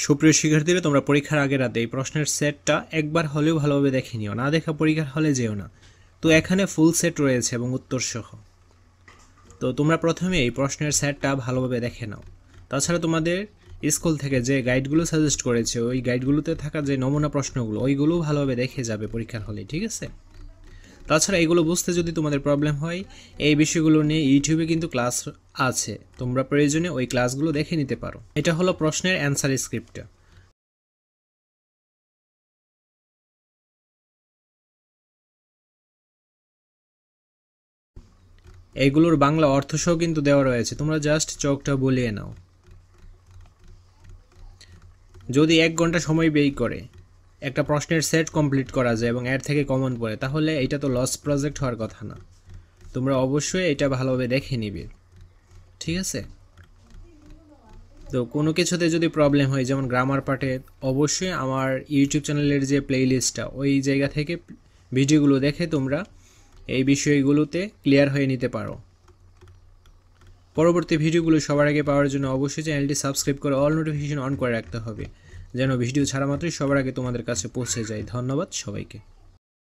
সুপ্রিয় শিক্ষার্থীরা, তোমরা পরীক্ষার আগের রাতে এই প্রশ্নের সেটটা একবার হলেও ভালোভাবে দেখে নিও, না দেখা পরীক্ষার হলে যেও না। তো এখানে ফুল সেট রয়েছে এবং উত্তর সহ। তো তোমরা প্রথমে এই প্রশ্নের সেটটা ভালোভাবে দেখে নাও। তাছাড়া তোমাদের স্কুল থেকে যে গাইডগুলো সাজেস্ট করেছে ওই গাইডগুলোতে থাকা যে নমুনা প্রশ্নগুলো ওইগুলো ভালোভাবে দেখে যাবে পরীক্ষার হলে, ঠিক আছে? তাছাড়া এগুলো বুঝতে যদি তোমাদের প্রবলেম হয়, এই বিষয়গুলো নিয়ে ইউটিউবে কিন্তু ক্লাস আছে, তোমরা প্রয়োজনে ওই ক্লাসগুলো দেখে নিতে পারো। এটা হলো প্রশ্নের অ্যান্সার স্ক্রিপ্টটা। এইগুলোর বাংলা অর্থসহ কিন্তু দেওয়া রয়েছে, তোমরা জাস্ট চোখটা বলিয়ে নাও। যদি 1 ঘন্টা সময় ব্যয় করে একটা প্রশ্নের সেট কমপ্লিট করা যায় এবং এর থেকে কমন পড়ে, তাহলে এটা তো লস প্রজেক্ট হওয়ার কথা না। তোমরা অবশ্যই এটা ভালোভাবে দেখে নিবে, ঠিক আছে? তো কোনো কিছুতে যদি প্রবলেম হয়, যেমন গ্রামার পার্টে, অবশ্যই আমার ইউটিউব চ্যানেলের যে প্লেলিস্টটা ওই জায়গা থেকে ভিডিওগুলো দেখে তোমরা এই বিষয়গুলোতে ক্লিয়ার হয়ে নিতে পারো। পরবর্তী ভিডিওগুলো সবার আগে পাওয়ার জন্য অবশ্যই চ্যানেলটি সাবস্ক্রাইব করে অল নোটিফিকেশন অন করে রাখতে হবে, যেন ভিডিও ছাড়া মাত্রই সবার আগে তোমাদের কাছে পৌঁছে যায়। ধন্যবাদ সবাইকে।